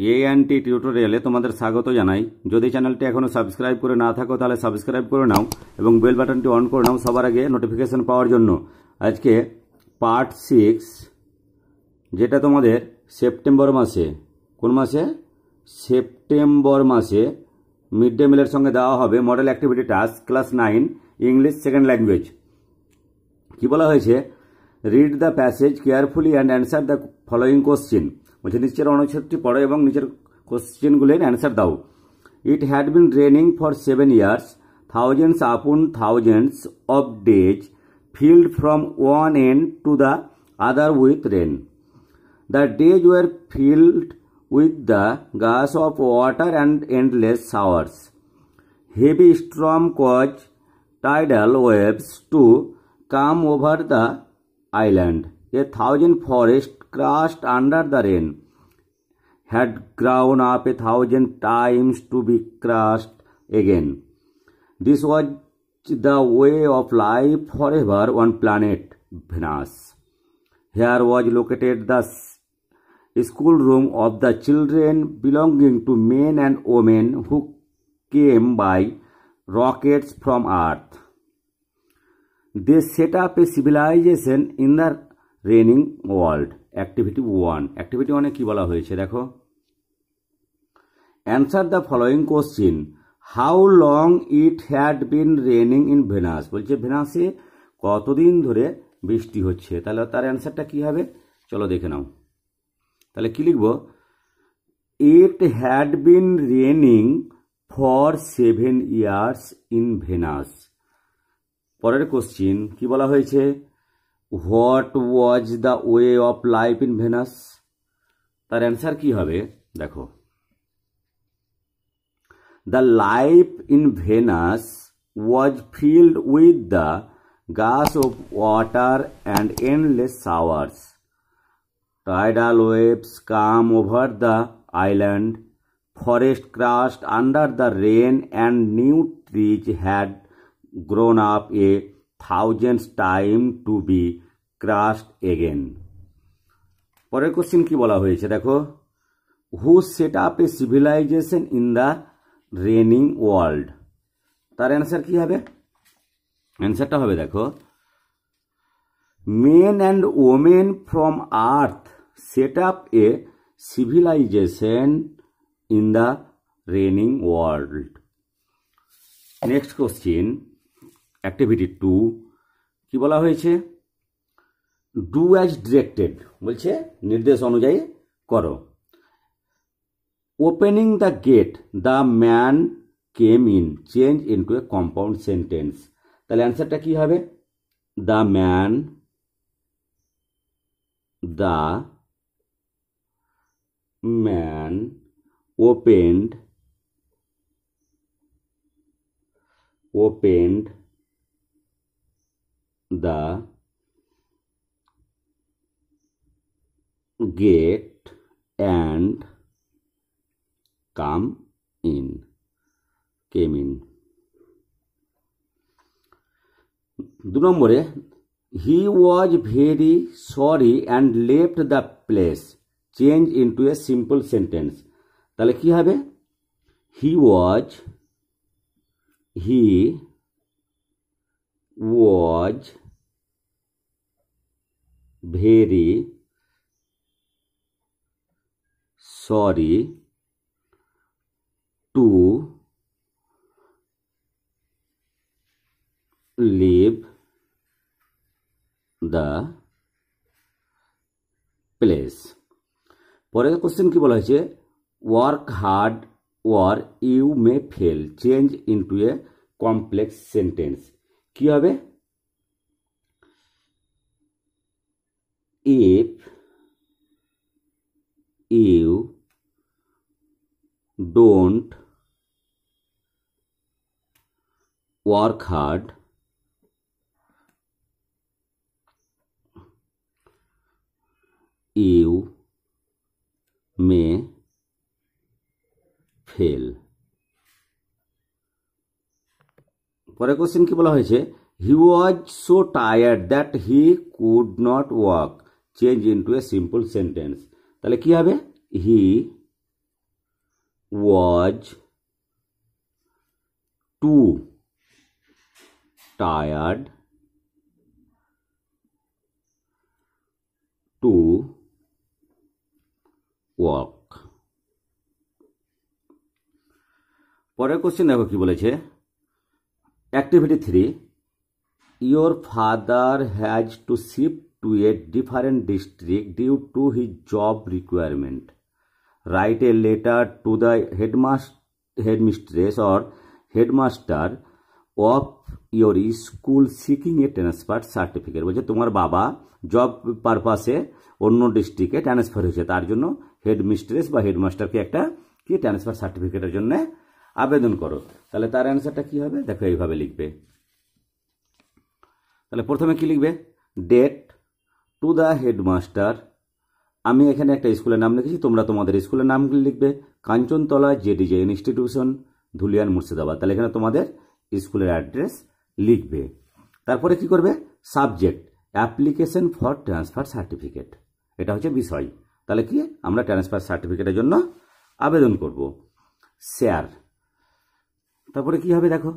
এএনটি টিউটোরিয়ালে তোমাদের স্বাগত জানাই। যদি চ্যানেলটি এখনো সাবস্ক্রাইব করে না থাকো তাহলে সাবস্ক্রাইব করে নাও এবং বেল বাটনটি অন করে নাও সবার আগে নোটিফিকেশন পাওয়ার জন্য। আজকে পার্ট 6, যেটা তোমাদের সেপ্টেম্বর মাসে, কোন মাসে? সেপ্টেম্বর মাসে মিড ডে মিলের সঙ্গে দেওয়া হবে model activity task class 9 English second language. কি বলা হয়েছে? Read the passage carefully and answer the following question. বলছে নিচের অনুচ্ছেদটি পড়ো এবং নিচের কোশ্চেনগুলির অ্যান্সার দাও। It had been raining for 7 years, thousands upon thousands of days filled from one end to the other with rain. The days were filled with the gush of water and endless showers. Heavy storm caused tidal waves to come over the island. A thousand forests crushed under the rain had grown up 1,000 times to be crushed again. This was the way of life forever on planet Venus. Here was located the schoolroom of the children belonging to men and women who came by rockets from Earth. They set up a civilization in the raining world. Activity 1. Activity 1 এ কি বলা হয়েছে দেখো। Answer the following question. How long it had been raining in Venus? বলছে ভেনাসে কতদিন ধরে বৃষ্টি হচ্ছে। তাহলে তার অ্যান্সারটা কি হবে চলো দেখে নাও। তাহলে কি লিখব? It had been raining for 7 years in Venus. পরের কোশ্চিন কি বলা হয়েছে? What was the way of life in Venus? তার অ্যান্সার কি হবে দেখো। The life in Venus was filled with the gush of water and endless showers. Tidal waves come over the island, forest crushed under the rain, and new trees had grown up 1,000 times to be crushed again. পরের question কি বলা হয়েছে দেখো। Who set up a civilization in the raining world? তার answer কি হবে? অ্যান্সারটা হবে দেখো, men and women from earth set up a civilization in the raining world. Next question, activity 2 কি বলা হয়েছে? Do as directed, বলছে নির্দেশ অনুযায়ী করো। Opening the gate, the man came in, change into a compound sentence. তাহলে অ্যান্সারটা কি হবে? The man opened the gate and came in. 2 নম্বরে, he was very sorry and left the place, change into a simple sentence. তাহলে কি হবে? he was very sorry to leave the place. পরের question কি বলা হয়েছে? work hard or you may fail, change into a complex sentence. কি হবে? if you don't work hard, you may fail. পরের কোশ্চেন কি বলা হয়েছে? he was so tired that he could not walk, change into a simple sentence. তাহলে কি হবে? he was too tired to walk. পরের কোশ্চেন দেখো কি বলেছে, activity 3, your father has to shift to a different district due to his job requirement. Write a letter to the headmistress or headmaster of your school seeking a transfer certificate. বলছে তোমার বাবা job পারপাসে অন্য ডিস্ট্রিক্টে transfer হয়েছে, তার জন্য headmistress বা হেডমাস্টারকে একটা কি ট্রান্সফার সার্টিফিকেটের জন্য আবেদন করো। তাহলে তার অ্যান্সারটা কি হবে দেখো, এইভাবে লিখবে। তাহলে প্রথমে কি লিখবে, ডেট টু দ্য হেডমাস্টার। আমি এখানে একটা স্কুলের নাম লিখেছি, তোমরা তোমাদের স্কুলের নাম লিখবে, কাঞ্চনতলা জেডিজে ইনস্টিটিউশন, ধুলিয়ান, মুর্শিদাবাদ। তাহলে এখানে তোমাদের স্কুলের অ্যাড্রেস লিখবে। তারপরে কি করবে, subject application for transfer certificate, এটা হচ্ছে বিষয়। তাহলে কি আমরা ট্রান্সফার সার্টিফিকেটের জন্য আবেদন করব। শেয়ার, তারপরে কি হবে দেখো,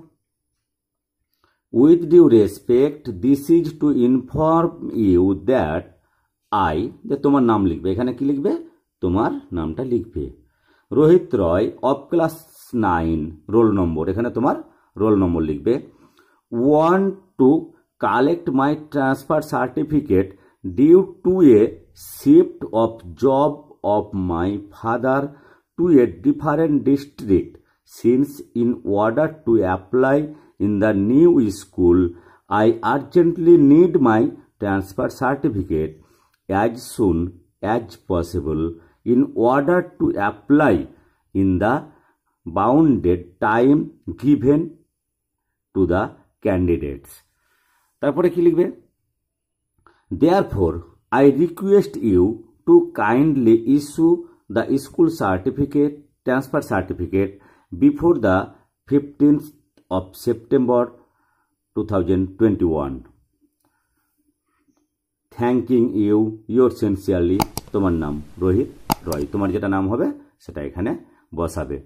with due respect this is to inform you that I, যে তোমার নাম লিখবে, এখানে কি লিখবে, তোমার নামটা লিখবে। Rohit Roy of class 9, roll number, এখানে তোমার রোল নম্বর লিখবে। Want to collect my transfer certificate due to a shift of job of my father to a different district since in order to apply in the new school I urgently need my transfer certificate as soon as possible in order to apply in the bounded time given to the candidates. তারপরে কি লিখবে, therefore I request you to kindly issue the school certificate, transfer certificate before the 15th of September 2021. Thanking you, yours sincerely, তোমার নাম রোহিত রয়, তোমার যেটা নাম হবে সেটা এখানে বসাবে।